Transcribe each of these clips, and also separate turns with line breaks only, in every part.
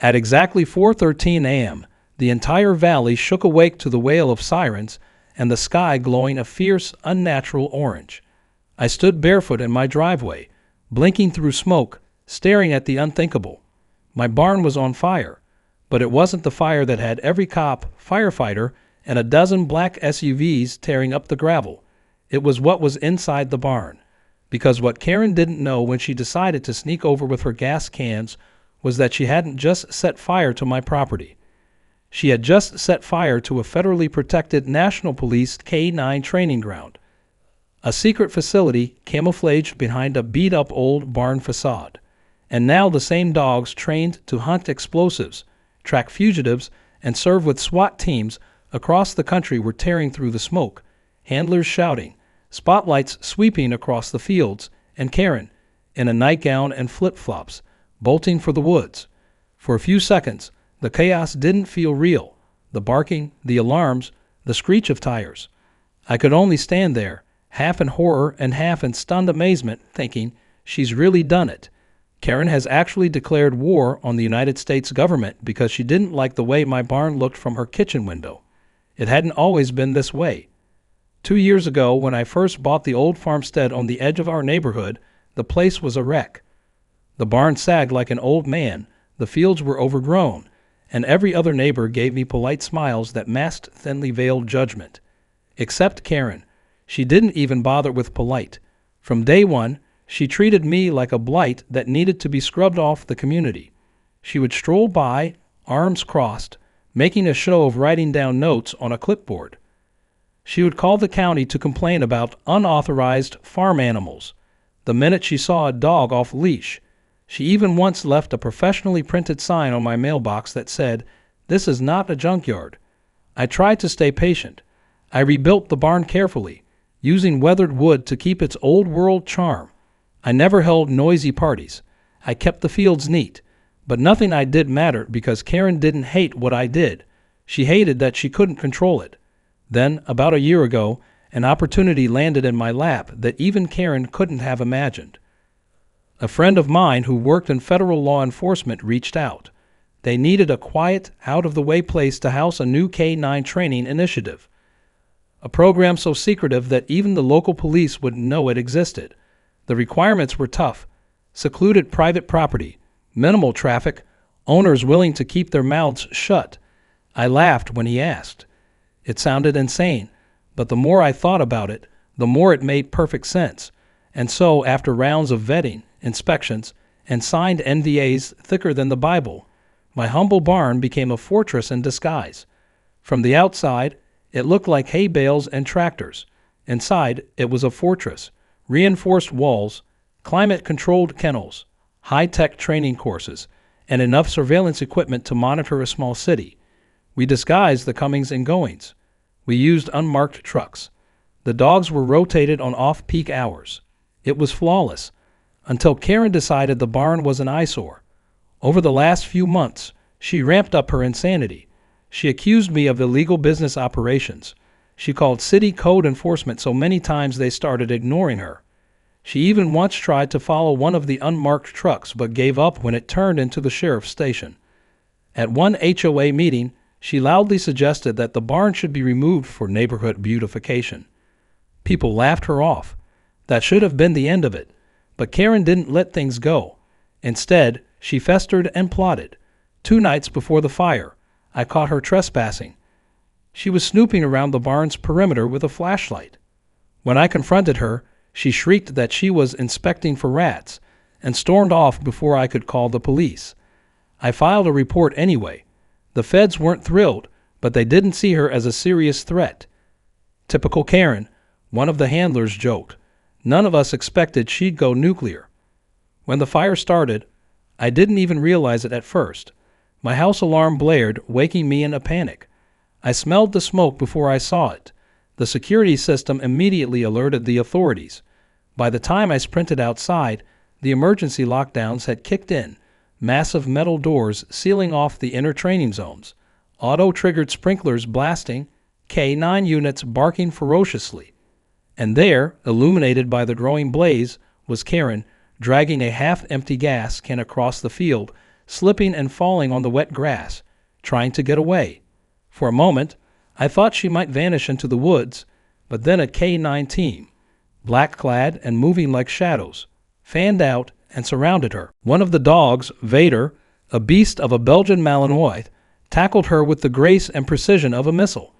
At exactly 4:13 a.m., the entire valley shook awake to the wail of sirens and the sky glowing a fierce, unnatural orange. I stood barefoot in my driveway, blinking through smoke, staring at the unthinkable. My barn was on fire, but it wasn't the fire that had every cop, firefighter, and a dozen black SUVs tearing up the gravel. It was what was inside the barn. Because what Karen didn't know when she decided to sneak over with her gas cans was that she hadn't just set fire to my property. She had just set fire to a federally protected National Police K-9 training ground, a secret facility camouflaged behind a beat-up old barn facade. And now the same dogs trained to hunt explosives, track fugitives, and serve with SWAT teams across the country were tearing through the smoke, handlers shouting, spotlights sweeping across the fields, and Karen, in a nightgown and flip-flops, bolting for the woods. For a few seconds, the chaos didn't feel real. The barking, the alarms, the screech of tires. I could only stand there, half in horror and half in stunned amazement, thinking, she's really done it. Karen has actually declared war on the United States government because she didn't like the way my barn looked from her kitchen window. It hadn't always been this way. 2 years ago, when I first bought the old farmstead on the edge of our neighborhood, the place was a wreck. The barn sagged like an old man, the fields were overgrown, and every other neighbor gave me polite smiles that masked thinly veiled judgment. Except Karen. She didn't even bother with polite. From day one, she treated me like a blight that needed to be scrubbed off the community. She would stroll by, arms crossed, making a show of writing down notes on a clipboard. She would call the county to complain about unauthorized farm animals. The minute she saw a dog off leash, she even once left a professionally printed sign on my mailbox that said, "This is not a junkyard." I tried to stay patient. I rebuilt the barn carefully, using weathered wood to keep its old-world charm. I never held noisy parties. I kept the fields neat. But nothing I did mattered because Karen didn't hate what I did. She hated that she couldn't control it. Then, about a year ago, an opportunity landed in my lap that even Karen couldn't have imagined. A friend of mine who worked in federal law enforcement reached out. They needed a quiet, out-of-the-way place to house a new K-9 training initiative. A program so secretive that even the local police wouldn't know it existed. The requirements were tough. Secluded private property, minimal traffic, owners willing to keep their mouths shut. I laughed when he asked. It sounded insane, but the more I thought about it, the more it made perfect sense. And so, after rounds of vetting, inspections, and signed NDAs thicker than the Bible, my humble barn became a fortress in disguise. From the outside, it looked like hay bales and tractors. Inside, it was a fortress, reinforced walls, climate-controlled kennels, high-tech training courses, and enough surveillance equipment to monitor a small city. We disguised the comings and goings. We used unmarked trucks. The dogs were rotated on off-peak hours. It was flawless, until Karen decided the barn was an eyesore. Over the last few months, she ramped up her insanity. She accused me of illegal business operations. She called city code enforcement so many times they started ignoring her. She even once tried to follow one of the unmarked trucks but gave up when it turned into the sheriff's station. At one HOA meeting, she loudly suggested that the barn should be removed for neighborhood beautification. People laughed her off. That should have been the end of it. But Karen didn't let things go. Instead, she festered and plotted. 2 nights before the fire, I caught her trespassing. She was snooping around the barn's perimeter with a flashlight. When I confronted her, she shrieked that she was inspecting for rats and stormed off before I could call the police. I filed a report anyway. The feds weren't thrilled, but they didn't see her as a serious threat. Typical Karen, one of the handlers joked. None of us expected she'd go nuclear. When the fire started, I didn't even realize it at first. My house alarm blared, waking me in a panic. I smelled the smoke before I saw it. The security system immediately alerted the authorities. By the time I sprinted outside, the emergency lockdowns had kicked in, massive metal doors sealing off the inner training zones, auto-triggered sprinklers blasting, K-9 units barking ferociously. And there, illuminated by the growing blaze, was Karen, dragging a half-empty gas can across the field, slipping and falling on the wet grass, trying to get away. For a moment, I thought she might vanish into the woods, but then a K-9 team, black-clad and moving like shadows, fanned out and surrounded her. One of the dogs, Vader, a beast of a Belgian Malinois, tackled her with the grace and precision of a missile.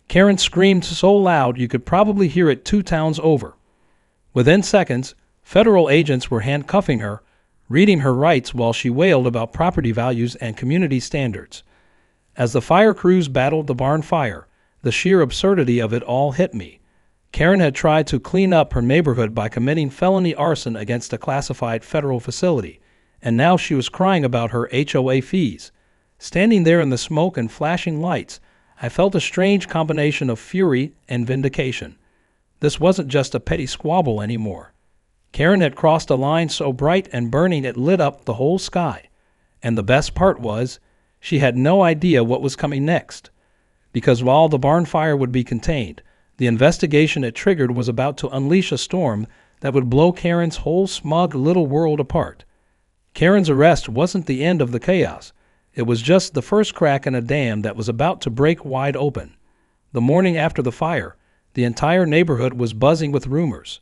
Karen screamed so loud you could probably hear it 2 towns over. Within seconds, federal agents were handcuffing her, reading her rights while she wailed about property values and community standards. As the fire crews battled the barn fire, the sheer absurdity of it all hit me. Karen had tried to clean up her neighborhood by committing felony arson against a classified federal facility, and now she was crying about her HOA fees. Standing there in the smoke and flashing lights, I felt a strange combination of fury and vindication. This wasn't just a petty squabble anymore. Karen had crossed a line so bright and burning it lit up the whole sky. And the best part was, she had no idea what was coming next. Because while the barn fire would be contained, the investigation it triggered was about to unleash a storm that would blow Karen's whole smug little world apart. Karen's arrest wasn't the end of the chaos. It was just the first crack in a dam that was about to break wide open. The morning after the fire, the entire neighborhood was buzzing with rumors.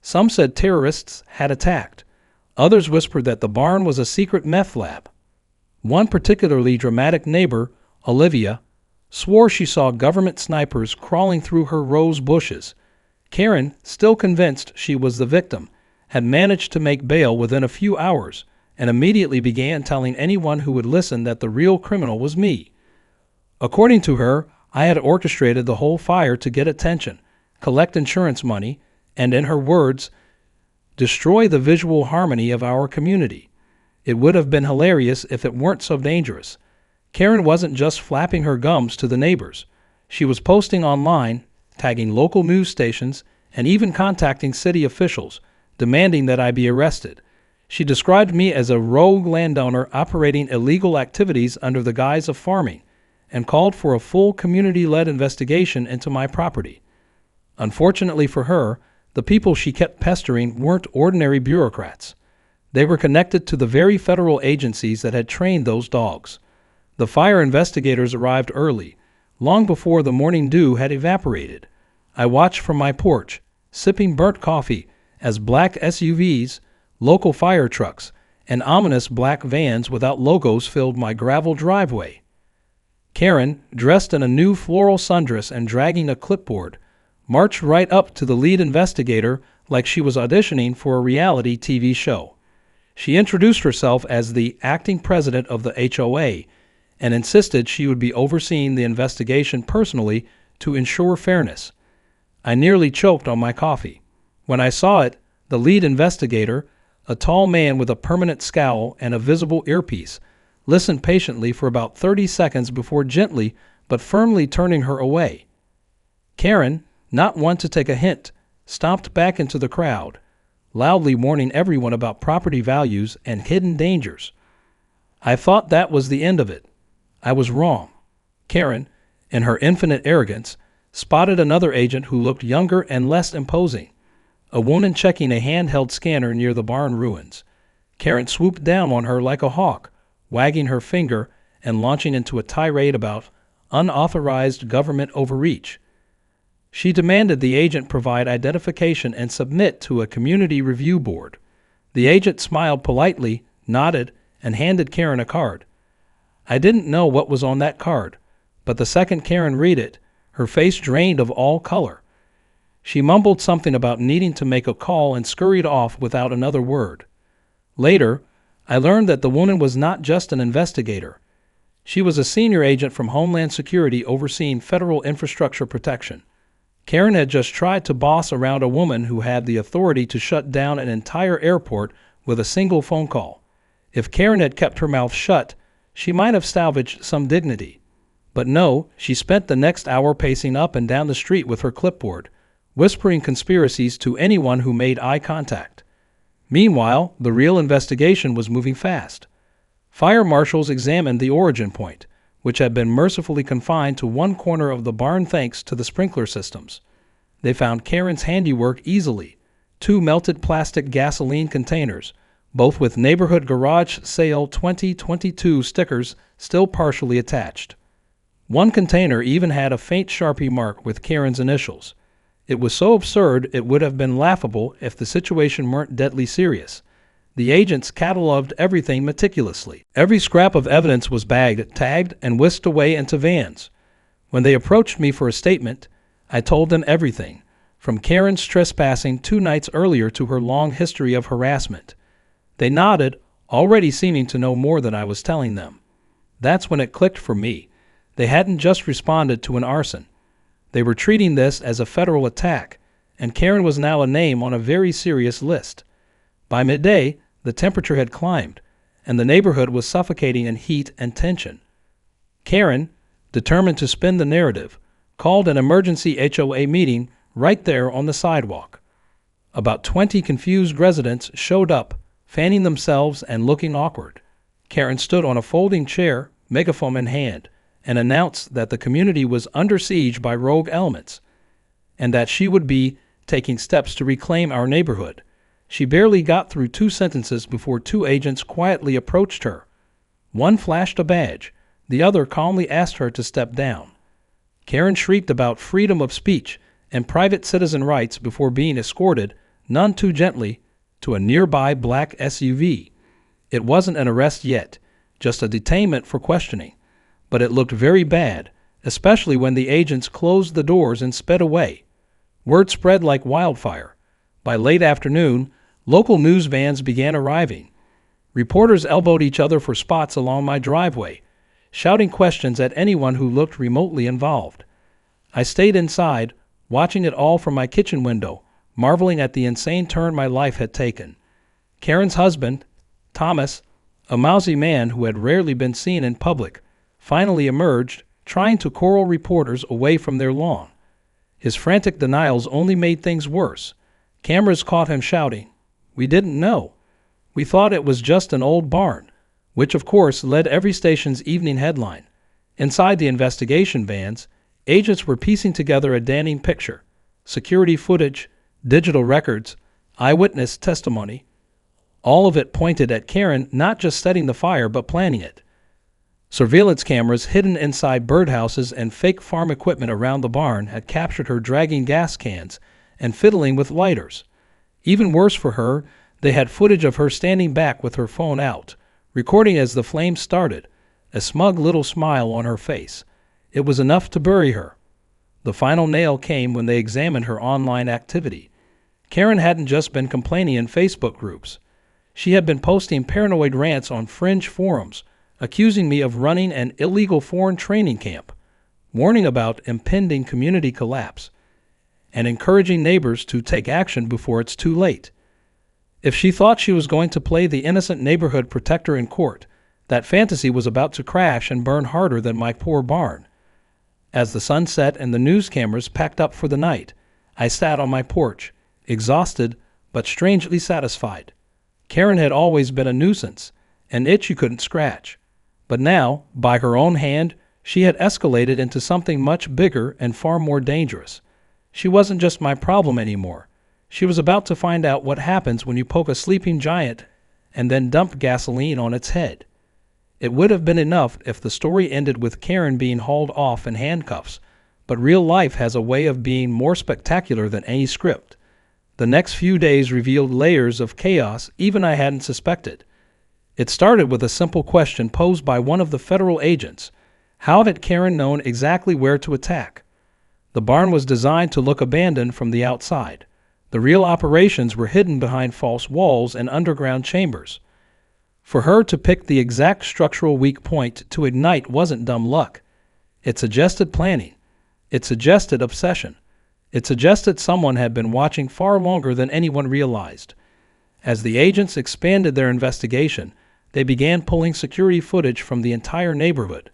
Some said terrorists had attacked. Others whispered that the barn was a secret meth lab. One particularly dramatic neighbor, Olivia, swore she saw government snipers crawling through her rose bushes. Karen, still convinced she was the victim, had managed to make bail within a few hours and immediately began telling anyone who would listen that the real criminal was me. According to her, I had orchestrated the whole fire to get attention, collect insurance money, and in her words, destroy the visual harmony of our community. It would have been hilarious if it weren't so dangerous. Karen wasn't just flapping her gums to the neighbors. She was posting online, tagging local news stations, and even contacting city officials, demanding that I be arrested. She described me as a rogue landowner operating illegal activities under the guise of farming, and called for a full community-led investigation into my property. Unfortunately for her, the people she kept pestering weren't ordinary bureaucrats. They were connected to the very federal agencies that had trained those dogs. The fire investigators arrived early, long before the morning dew had evaporated. I watched from my porch, sipping burnt coffee, as black SUVs, local fire trucks, and ominous black vans without logos filled my gravel driveway. Karen, dressed in a new floral sundress and dragging a clipboard, marched right up to the lead investigator like she was auditioning for a reality TV show. She introduced herself as the acting president of the HOA and insisted she would be overseeing the investigation personally to ensure fairness. I nearly choked on my coffee. When I saw it, the lead investigator, a tall man with a permanent scowl and a visible earpiece, listened patiently for about 30 seconds before gently but firmly turning her away. Karen, not one to take a hint, stomped back into the crowd, loudly warning everyone about property values and hidden dangers. I thought that was the end of it. I was wrong. Karen, in her infinite arrogance, spotted another agent who looked younger and less imposing, a woman checking a handheld scanner near the barn ruins. Karen swooped down on her like a hawk, wagging her finger and launching into a tirade about unauthorized government overreach. She demanded the agent provide identification and submit to a community review board. The agent smiled politely, nodded, and handed Karen a card. I didn't know what was on that card, but the second Karen read it, her face drained of all color. She mumbled something about needing to make a call and scurried off without another word. Later, I learned that the woman was not just an investigator. She was a senior agent from Homeland Security overseeing federal infrastructure protection. Karen had just tried to boss around a woman who had the authority to shut down an entire airport with a single phone call. If Karen had kept her mouth shut, she might have salvaged some dignity. But no, she spent the next hour pacing up and down the street with her clipboard, whispering conspiracies to anyone who made eye contact. Meanwhile, the real investigation was moving fast. Fire marshals examined the origin point, which had been mercifully confined to one corner of the barn thanks to the sprinkler systems. They found Karen's handiwork easily: 2 melted plastic gasoline containers, both with neighborhood garage sale 2022 stickers still partially attached. One container even had a faint Sharpie mark with Karen's initials. It was so absurd it would have been laughable if the situation weren't deadly serious. The agents cataloged everything meticulously. Every scrap of evidence was bagged, tagged, and whisked away into vans. When they approached me for a statement, I told them everything, from Karen's trespassing 2 nights earlier to her long history of harassment. They nodded, already seeming to know more than I was telling them. That's when it clicked for me. They hadn't just responded to an arson. They were treating this as a federal attack, and Karen was now a name on a very serious list. By midday, the temperature had climbed, and the neighborhood was suffocating in heat and tension. Karen, determined to spin the narrative, called an emergency HOA meeting right there on the sidewalk. About 20 confused residents showed up, fanning themselves and looking awkward. Karen stood on a folding chair, megaphone in hand, and announced that the community was under siege by rogue elements, and that she would be taking steps to reclaim our neighborhood. She barely got through 2 sentences before 2 agents quietly approached her. One flashed a badge, the other calmly asked her to step down. Karen shrieked about freedom of speech and private citizen rights before being escorted, none too gently, to a nearby black SUV. It wasn't an arrest yet, just a detainment for questioning, but it looked very bad, especially when the agents closed the doors and sped away. Word spread like wildfire. By late afternoon, local news vans began arriving. Reporters elbowed each other for spots along my driveway, shouting questions at anyone who looked remotely involved. I stayed inside, watching it all from my kitchen window, marveling at the insane turn my life had taken. Karen's husband, Thomas, a mousy man who had rarely been seen in public, finally emerged, trying to corral reporters away from their lawn. His frantic denials only made things worse. Cameras caught him shouting, "We didn't know. We thought it was just an old barn," which of course led every station's evening headline. Inside the investigation vans, agents were piecing together a damning picture: security footage, digital records, eyewitness testimony. All of it pointed at Karen not just setting the fire but planning it. Surveillance cameras hidden inside birdhouses and fake farm equipment around the barn had captured her dragging gas cans and fiddling with lighters. Even worse for her, they had footage of her standing back with her phone out, recording as the flames started, a smug little smile on her face. It was enough to bury her. The final nail came when they examined her online activity. Karen hadn't just been complaining in Facebook groups. She had been posting paranoid rants on fringe forums, accusing me of running an illegal foreign training camp, warning about impending community collapse, and encouraging neighbors to take action before it's too late. If she thought she was going to play the innocent neighborhood protector in court, that fantasy was about to crash and burn harder than my poor barn. As the sun set and the news cameras packed up for the night, I sat on my porch, exhausted but strangely satisfied. Karen had always been a nuisance, an itch you couldn't scratch. But now, by her own hand, she had escalated into something much bigger and far more dangerous. She wasn't just my problem anymore. She was about to find out what happens when you poke a sleeping giant and then dump gasoline on its head. It would have been enough if the story ended with Karen being hauled off in handcuffs, but real life has a way of being more spectacular than any script. The next few days revealed layers of chaos even I hadn't suspected. It started with a simple question posed by one of the federal agents. How had Karen known exactly where to attack? The barn was designed to look abandoned from the outside. The real operations were hidden behind false walls and underground chambers. For her to pick the exact structural weak point to ignite wasn't dumb luck. It suggested planning. It suggested obsession. It suggested someone had been watching far longer than anyone realized. As the agents expanded their investigation, they began pulling security footage from the entire neighborhood.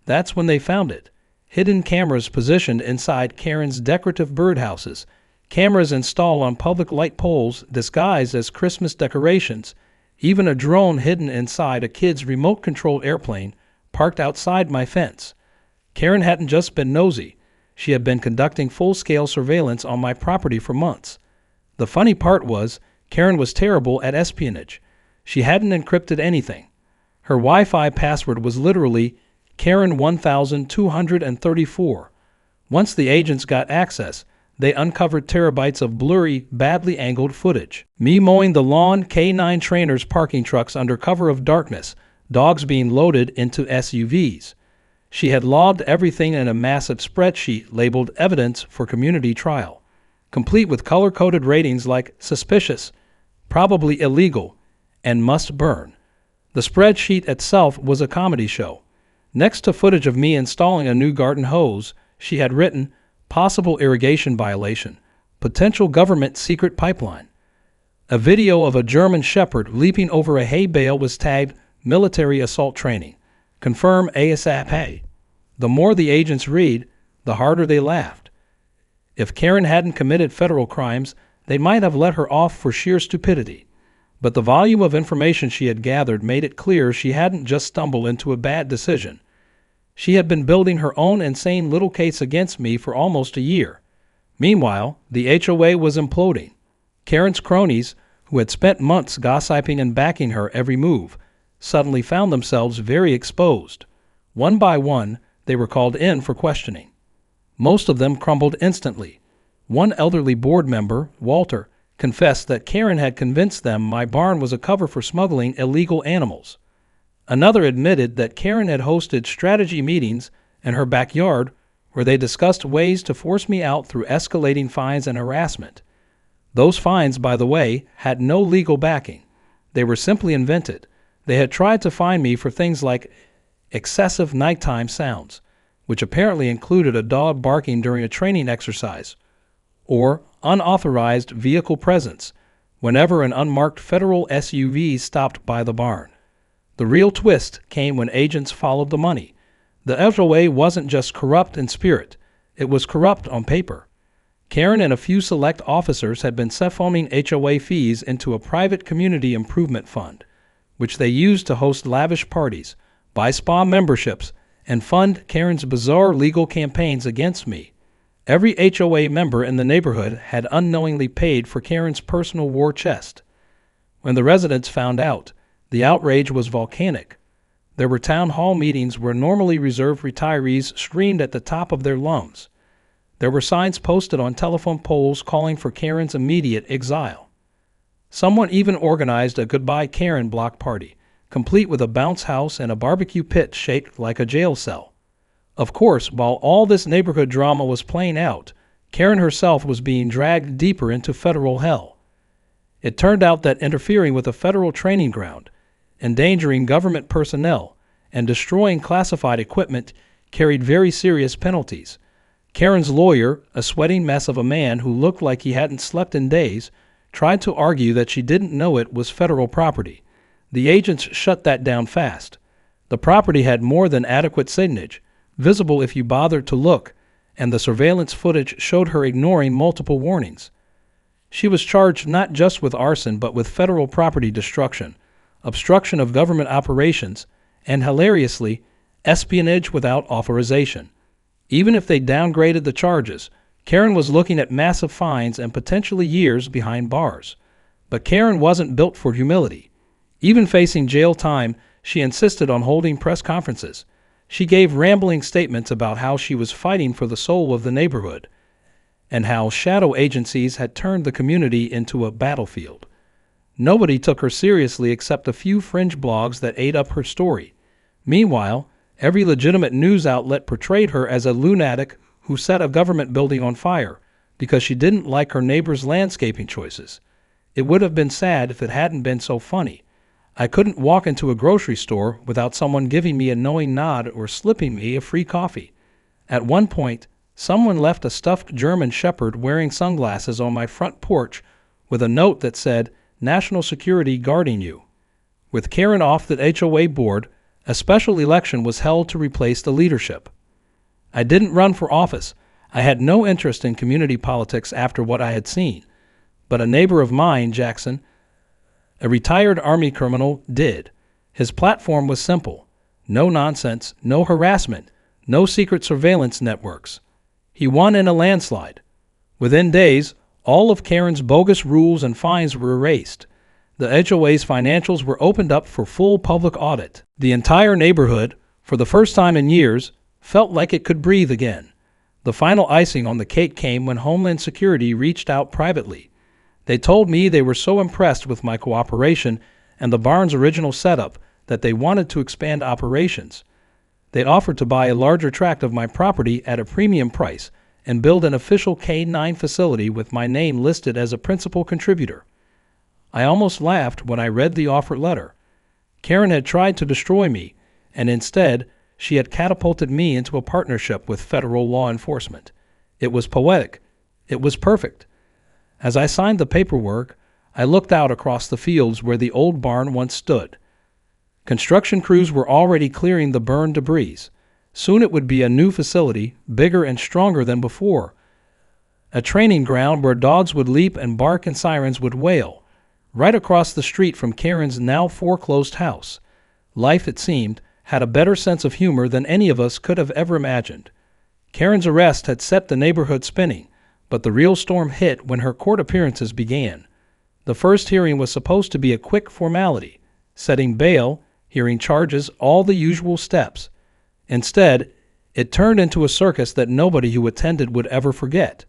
That's when they found it. Hidden cameras positioned inside Karen's decorative birdhouses, cameras installed on public light poles disguised as Christmas decorations, even a drone hidden inside a kid's remote-controlled airplane parked outside my fence. Karen hadn't just been nosy. She had been conducting full-scale surveillance on my property for months. The funny part was, Karen was terrible at espionage. She hadn't encrypted anything. Her Wi-Fi password was literally Karen 1234. Once the agents got access, they uncovered terabytes of blurry, badly angled footage. Me mowing the lawn, K9 trainers parking trucks under cover of darkness, dogs being loaded into SUVs. She had logged everything in a massive spreadsheet labeled Evidence for Community Trial, complete with color-coded ratings like Suspicious, Probably Illegal, and Must Burn. The spreadsheet itself was a comedy show. Next to footage of me installing a new garden hose, she had written, Possible irrigation violation, potential government secret pipeline. A video of a German shepherd leaping over a hay bale was tagged Military Assault Training. Confirm ASAP. The more the agents read, the harder they laughed. If Karen hadn't committed federal crimes, they might have let her off for sheer stupidity. But the volume of information she had gathered made it clear she hadn't just stumbled into a bad decision. She had been building her own insane little case against me for almost a year. Meanwhile, the HOA was imploding. Karen's cronies, who had spent months gossiping and backing her every move, suddenly found themselves very exposed. One by one, they were called in for questioning. Most of them crumbled instantly. One elderly board member, Walter, confessed that Karen had convinced them my barn was a cover for smuggling illegal animals. Another admitted that Karen had hosted strategy meetings in her backyard where they discussed ways to force me out through escalating fines and harassment. Those fines, by the way, had no legal backing. They were simply invented. They had tried to fine me for things like excessive nighttime sounds, which apparently included a dog barking during a training exercise, or unauthorized vehicle presence whenever an unmarked federal SUV stopped by the barn. The real twist came when agents followed the money. The HOA wasn't just corrupt in spirit, it was corrupt on paper. Karen and a few select officers had been siphonning HOA fees into a private community improvement fund, which they used to host lavish parties, buy spa memberships, and fund Karen's bizarre legal campaigns against me. Every HOA member in the neighborhood had unknowingly paid for Karen's personal war chest. When the residents found out, the outrage was volcanic. There were town hall meetings where normally reserved retirees screamed at the top of their lungs. There were signs posted on telephone poles calling for Karen's immediate exile. Someone even organized a Goodbye Karen block party, complete with a bounce house and a barbecue pit shaped like a jail cell. Of course, while all this neighborhood drama was playing out, Karen herself was being dragged deeper into federal hell. It turned out that interfering with a federal training ground, endangering government personnel, and destroying classified equipment carried very serious penalties. Karen's lawyer, a sweating mess of a man who looked like he hadn't slept in days, tried to argue that she didn't know it was federal property. The agents shut that down fast. The property had more than adequate signage, visible if you bothered to look, and the surveillance footage showed her ignoring multiple warnings. She was charged not just with arson but with federal property destruction, obstruction of government operations, and hilariously, espionage without authorization. Even if they downgraded the charges, Karen was looking at massive fines and potentially years behind bars. But Karen wasn't built for humility. Even facing jail time, she insisted on holding press conferences. She gave rambling statements about how she was fighting for the soul of the neighborhood, and how shadow agencies had turned the community into a battlefield. Nobody took her seriously except a few fringe blogs that ate up her story. Meanwhile, every legitimate news outlet portrayed her as a lunatic who set a government building on fire because she didn't like her neighbor's landscaping choices. It would have been sad if it hadn't been so funny. I couldn't walk into a grocery store without someone giving me a knowing nod or slipping me a free coffee. At one point, someone left a stuffed German shepherd wearing sunglasses on my front porch with a note that said, "National Security guarding you." With Karen off the HOA board, a special election was held to replace the leadership. I didn't run for office. I had no interest in community politics after what I had seen. But a neighbor of mine, Jackson, a retired Army criminal, did. His platform was simple. No nonsense, no harassment, no secret surveillance networks. He won in a landslide. Within days, all of Karen's bogus rules and fines were erased. The HOA's financials were opened up for full public audit. The entire neighborhood, for the first time in years, felt like it could breathe again. The final icing on the cake came when Homeland Security reached out privately. They told me they were so impressed with my cooperation and the barn's original setup that they wanted to expand operations. They offered to buy a larger tract of my property at a premium price and build an official K-9 facility with my name listed as a principal contributor. I almost laughed when I read the offer letter. Karen had tried to destroy me, and instead, she had catapulted me into a partnership with federal law enforcement. It was poetic. It was perfect. As I signed the paperwork, I looked out across the fields where the old barn once stood. Construction crews were already clearing the burned debris. Soon it would be a new facility, bigger and stronger than before. A training ground where dogs would leap and bark and sirens would wail. Right across the street from Karen's now foreclosed house. Life, it seemed, had a better sense of humor than any of us could have ever imagined. Karen's arrest had set the neighborhood spinning, but the real storm hit when her court appearances began. The first hearing was supposed to be a quick formality, setting bail, hearing charges, all the usual steps. Instead, it turned into a circus that nobody who attended would ever forget.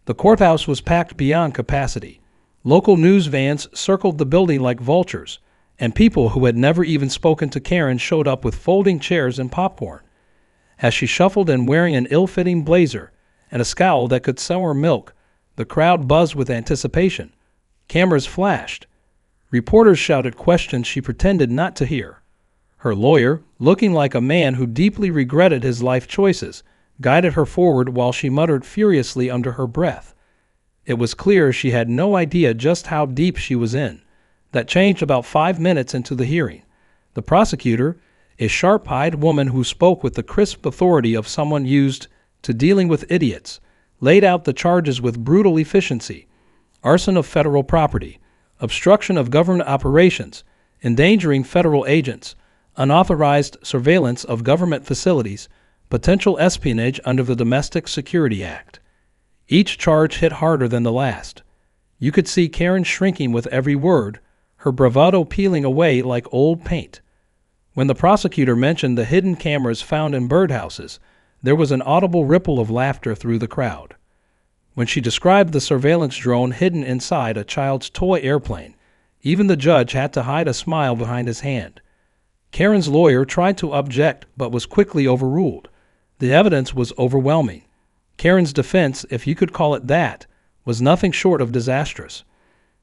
The courthouse was packed beyond capacity. Local news vans circled the building like vultures, and people who had never even spoken to Karen showed up with folding chairs and popcorn. As she shuffled in wearing an ill-fitting blazer and a scowl that could sour milk, the crowd buzzed with anticipation. Cameras flashed. Reporters shouted questions she pretended not to hear. Her lawyer, looking like a man who deeply regretted his life choices, guided her forward while she muttered furiously under her breath. It was clear she had no idea just how deep she was in. That changed about 5 minutes into the hearing. The prosecutor, a sharp-eyed woman who spoke with the crisp authority of someone used to dealing with idiots, laid out the charges with brutal efficiency: arson of federal property, obstruction of government operations, endangering federal agents, unauthorized surveillance of government facilities, potential espionage under the Domestic Security Act. Each charge hit harder than the last. You could see Karen shrinking with every word, her bravado peeling away like old paint. When the prosecutor mentioned the hidden cameras found in birdhouses, there was an audible ripple of laughter through the crowd. When she described the surveillance drone hidden inside a child's toy airplane, even the judge had to hide a smile behind his hand. Karen's lawyer tried to object but was quickly overruled. The evidence was overwhelming. Karen's defense, if you could call it that, was nothing short of disastrous.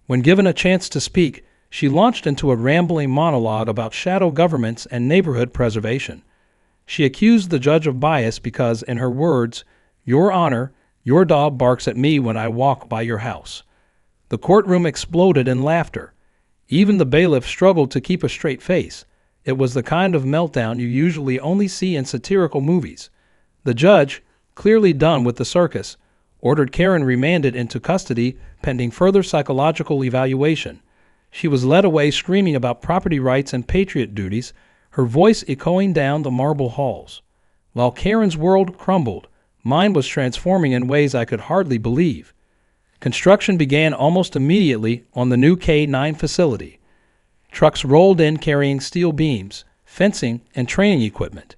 When given a chance to speak, she launched into a rambling monologue about shadow governments and neighborhood preservation. She accused the judge of bias because, in her words, "Your Honor, your dog barks at me when I walk by your house." The courtroom exploded in laughter. Even the bailiff struggled to keep a straight face. It was the kind of meltdown you usually only see in satirical movies. The judge, clearly done with the circus, ordered Karen remanded into custody pending further psychological evaluation. She was led away screaming about property rights and patriot duties, her voice echoing down the marble halls. While Karen's world crumbled, mine was transforming in ways I could hardly believe. Construction began almost immediately on the new K-9 facility. Trucks rolled in carrying steel beams, fencing, and training equipment.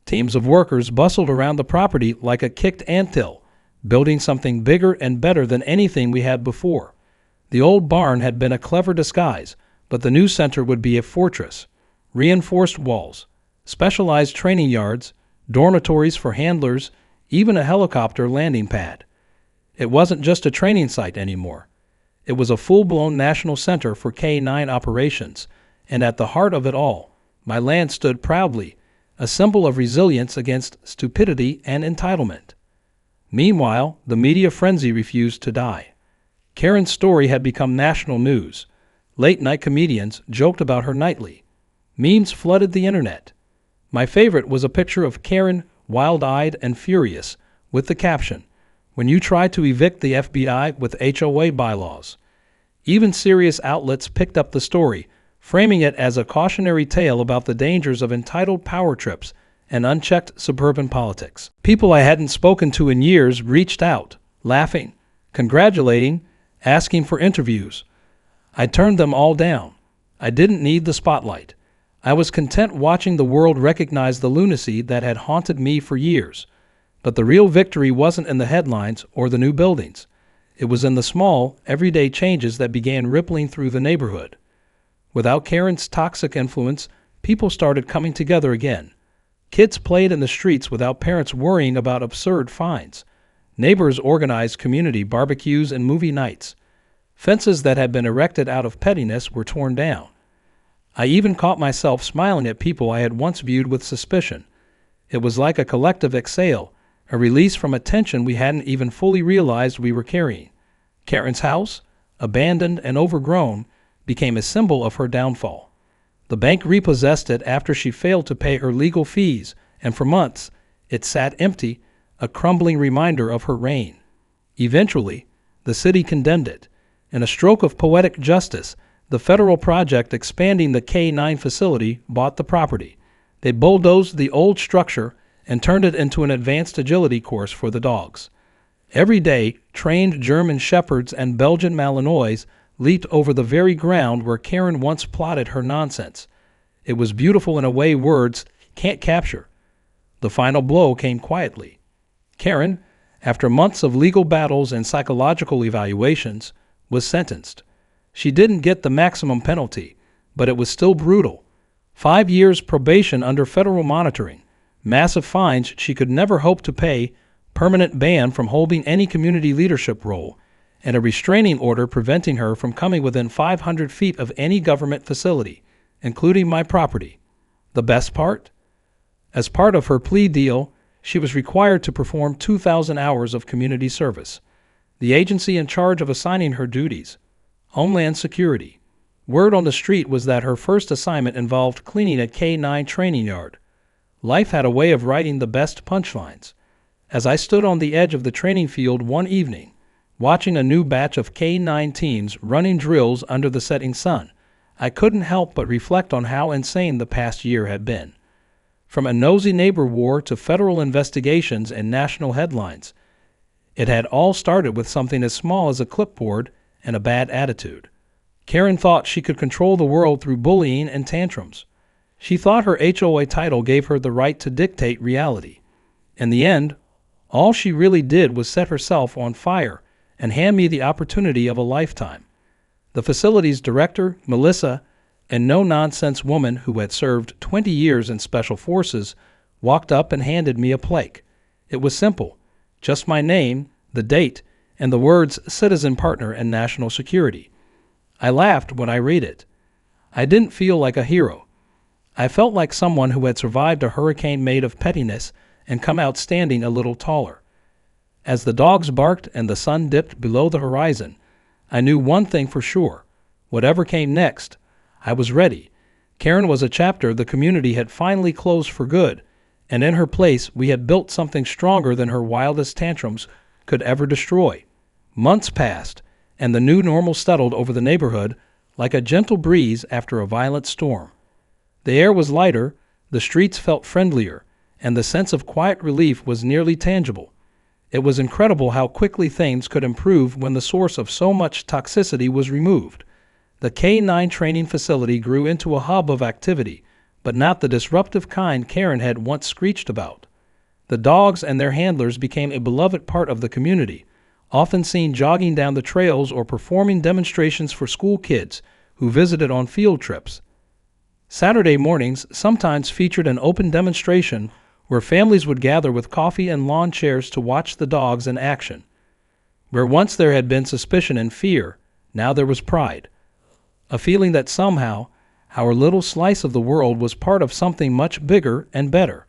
Teams of workers bustled around the property like a kicked anthill, building something bigger and better than anything we had before. The old barn had been a clever disguise, but the new center would be a fortress. Reinforced walls, specialized training yards, dormitories for handlers, even a helicopter landing pad. It wasn't just a training site anymore. It was a full-blown national center for K-9 operations, and at the heart of it all, my land stood proudly, a symbol of resilience against stupidity and entitlement. Meanwhile, the media frenzy refused to die. Karen's story had become national news. Late-night comedians joked about her nightly. Memes flooded the internet. My favorite was a picture of Karen, wild-eyed and furious, with the caption, "When you try to evict the FBI with HOA bylaws." Even serious outlets picked up the story, framing it as a cautionary tale about the dangers of entitled power trips and unchecked suburban politics. People I hadn't spoken to in years reached out, laughing, congratulating, asking for interviews. I turned them all down. I didn't need the spotlight. I was content watching the world recognize the lunacy that had haunted me for years. But the real victory wasn't in the headlines or the new buildings. It was in the small, everyday changes that began rippling through the neighborhood. Without Karen's toxic influence, people started coming together again. Kids played in the streets without parents worrying about absurd fines. Neighbors organized community barbecues and movie nights. Fences that had been erected out of pettiness were torn down. I even caught myself smiling at people I had once viewed with suspicion. It was like a collective exhale, a release from a tension we hadn't even fully realized we were carrying. Karen's house, abandoned and overgrown, became a symbol of her downfall. The bank repossessed it after she failed to pay her legal fees, and for months it sat empty, a crumbling reminder of her reign. Eventually, the city condemned it. In a stroke of poetic justice, the federal project expanding the K-9 facility bought the property. They bulldozed the old structure and turned it into an advanced agility course for the dogs. Every day, trained German Shepherds and Belgian Malinois leaped over the very ground where Karen once plotted her nonsense. It was beautiful in a way words can't capture. The final blow came quietly. Karen, after months of legal battles and psychological evaluations, was sentenced. She didn't get the maximum penalty, but it was still brutal. 5 years probation under federal monitoring, massive fines she could never hope to pay, permanent ban from holding any community leadership role, and a restraining order preventing her from coming within 500 feet of any government facility, including my property. The best part? As part of her plea deal, she was required to perform 2,000 hours of community service. The agency in charge of assigning her duties, Homeland Security. Word on the street was that her first assignment involved cleaning a K-9 training yard. Life had a way of writing the best punchlines. As I stood on the edge of the training field one evening, watching a new batch of K-9 teams running drills under the setting sun, I couldn't help but reflect on how insane the past year had been. From a nosy neighbor war to federal investigations and national headlines, it had all started with something as small as a clipboard and a bad attitude. Karen thought she could control the world through bullying and tantrums. She thought her HOA title gave her the right to dictate reality. In the end, all she really did was set herself on fire and hand me the opportunity of a lifetime. The facility's director, Melissa, a no-nonsense woman who had served 20 years in special forces, walked up and handed me a plaque. It was simple, just my name, the date, and the words citizen partner and national security. I laughed when I read it. I didn't feel like a hero. I felt like someone who had survived a hurricane made of pettiness and come out standing a little taller. As the dogs barked and the sun dipped below the horizon, I knew one thing for sure. Whatever came next, I was ready. Karen was a chapter the community had finally closed for good, and in her place we had built something stronger than her wildest tantrums could ever destroy. Months passed, and the new normal settled over the neighborhood like a gentle breeze after a violent storm. The air was lighter, the streets felt friendlier, and the sense of quiet relief was nearly tangible. It was incredible how quickly things could improve when the source of so much toxicity was removed. The K-9 training facility grew into a hub of activity, but not the disruptive kind Karen had once screeched about. The dogs and their handlers became a beloved part of the community, often seen jogging down the trails or performing demonstrations for school kids who visited on field trips. Saturday mornings sometimes featured an open demonstration where families would gather with coffee and lawn chairs to watch the dogs in action. Where once there had been suspicion and fear, now there was pride. A feeling that somehow our little slice of the world was part of something much bigger and better.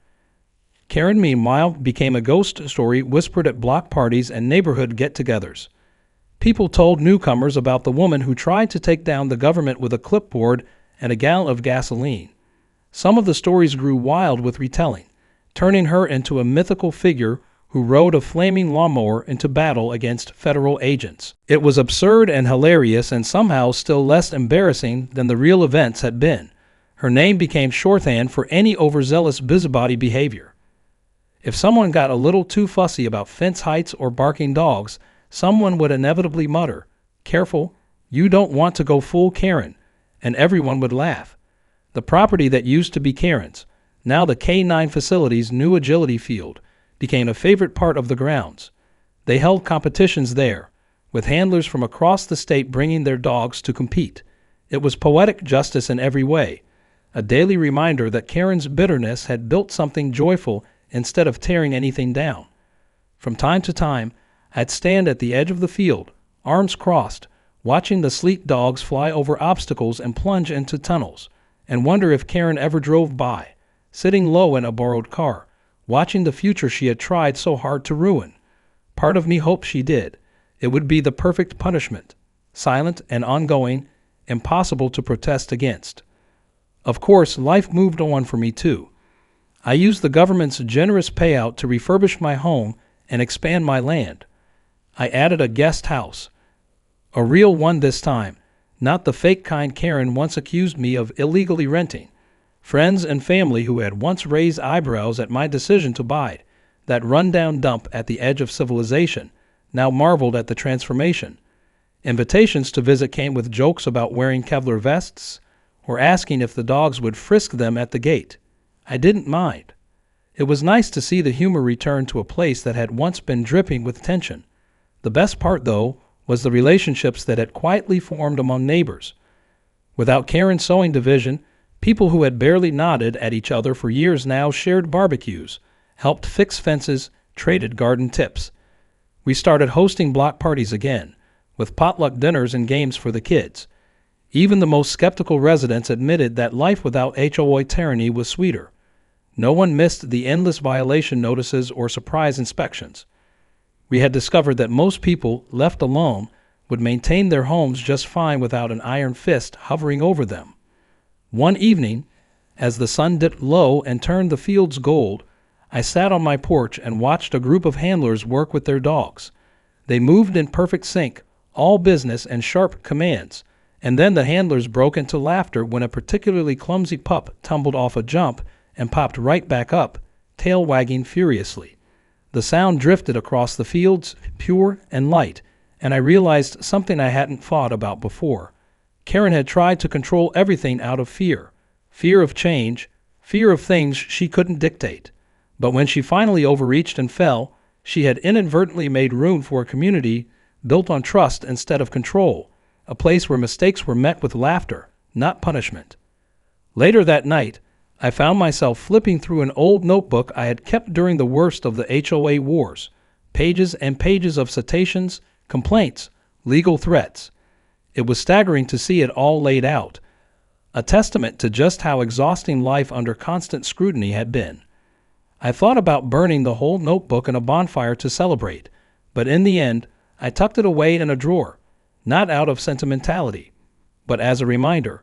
Karen, meanwhile, became a ghost story whispered at block parties and neighborhood get-togethers. People told newcomers about the woman who tried to take down the government with a clipboard and a gallon of gasoline. Some of the stories grew wild with retelling, turning her into a mythical figure who rode a flaming lawnmower into battle against federal agents. It was absurd and hilarious and somehow still less embarrassing than the real events had been. Her name became shorthand for any overzealous busybody behavior. If someone got a little too fussy about fence heights or barking dogs, someone would inevitably mutter, "Careful, You don't want to go full Karen, and everyone would laugh. The property that used to be Karen's, now the K9 facility's new agility field, became a favorite part of the grounds. They held competitions there, with handlers from across the state bringing their dogs to compete. It was poetic justice in every way, a daily reminder that Karen's bitterness had built something joyful instead of tearing anything down. From time to time, I'd stand at the edge of the field, arms crossed, watching the sleek dogs fly over obstacles and plunge into tunnels, and wonder if Karen ever drove by, sitting low in a borrowed car, watching the future she had tried so hard to ruin. Part of me hoped she did. It would be the perfect punishment, silent and ongoing, impossible to protest against. Of course, life moved on for me too. I used the government's generous payout to refurbish my home and expand my land. I added a guest house, a real one this time, not the fake kind Karen once accused me of illegally renting. Friends and family who had once raised eyebrows at my decision to buy that rundown dump at the edge of civilization now marveled at the transformation. Invitations to visit came with jokes about wearing Kevlar vests or asking if the dogs would frisk them at the gate. I didn't mind. It was nice to see the humor return to a place that had once been dripping with tension. The best part, though, was the relationships that had quietly formed among neighbors. Without Karen's sewing division, people who had barely nodded at each other for years now shared barbecues, helped fix fences, traded garden tips. We started hosting block parties again, with potluck dinners and games for the kids. Even the most skeptical residents admitted that life without HOA tyranny was sweeter. No one missed the endless violation notices or surprise inspections. We had discovered that most people, left alone, would maintain their homes just fine without an iron fist hovering over them. One evening, as the sun dipped low and turned the fields gold, I sat on my porch and watched a group of handlers work with their dogs. They moved in perfect sync, all business and sharp commands, and then the handlers broke into laughter when a particularly clumsy pup tumbled off a jump and popped right back up, tail wagging furiously. The sound drifted across the fields, pure and light, and I realized something I hadn't thought about before. Karen had tried to control everything out of fear. Fear of change, fear of things she couldn't dictate. But when she finally overreached and fell, she had inadvertently made room for a community built on trust instead of control, a place where mistakes were met with laughter, not punishment. Later that night, I found myself flipping through an old notebook I had kept during the worst of the HOA wars, pages and pages of citations, complaints, legal threats. It was staggering to see it all laid out, a testament to just how exhausting life under constant scrutiny had been. I thought about burning the whole notebook in a bonfire to celebrate, but in the end, I tucked it away in a drawer, not out of sentimentality, but as a reminder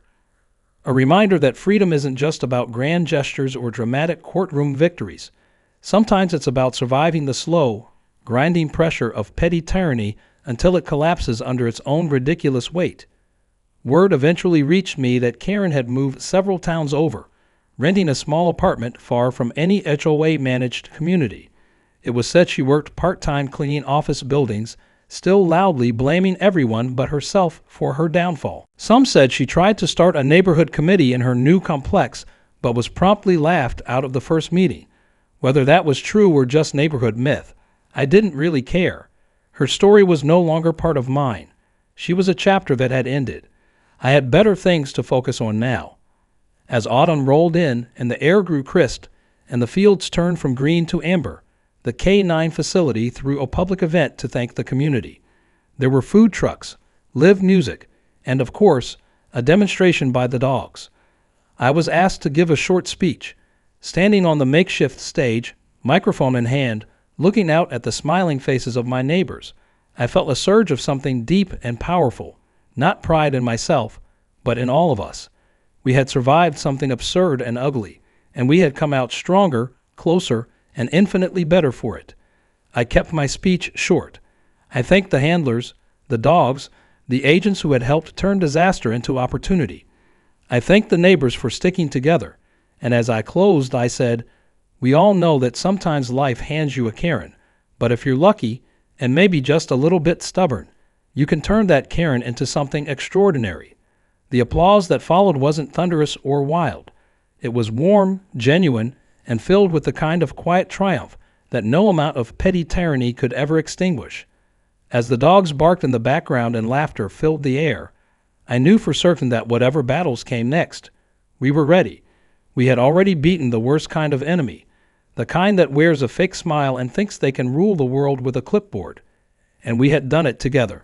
that freedom isn't just about grand gestures or dramatic courtroom victories. Sometimes it's about surviving the slow, grinding pressure of petty tyranny until it collapses under its own ridiculous weight. Word eventually reached me that Karen had moved several towns over, renting a small apartment far from any HOA-managed community. It was said she worked part-time cleaning office buildings, still loudly blaming everyone but herself for her downfall. Some said she tried to start a neighborhood committee in her new complex, but was promptly laughed out of the first meeting. Whether that was true or just neighborhood myth, I didn't really care. Her story was no longer part of mine. She was a chapter that had ended. I had better things to focus on now. As autumn rolled in and the air grew crisp and the fields turned from green to amber, the K9 facility threw a public event to thank the community. There were food trucks, live music, and of course, a demonstration by the dogs. I was asked to give a short speech. Standing on the makeshift stage, microphone in hand, looking out at the smiling faces of my neighbors, I felt a surge of something deep and powerful, not pride in myself, but in all of us. We had survived something absurd and ugly, and we had come out stronger, closer, and infinitely better for it. I kept my speech short. I thanked the handlers, the dogs, the agents who had helped turn disaster into opportunity. I thanked the neighbors for sticking together, and as I closed, I said, "We all know that sometimes life hands you a Karen, but if you're lucky, and maybe just a little bit stubborn, You can turn that Karen into something extraordinary. The applause that followed wasn't thunderous or wild. It was warm, genuine, and filled with the kind of quiet triumph that no amount of petty tyranny could ever extinguish. As the dogs barked in the background and laughter filled the air, I knew for certain that whatever battles came next, we were ready. We had already beaten the worst kind of enemy, the kind that wears a fake smile and thinks they can rule the world with a clipboard. And we had done it together.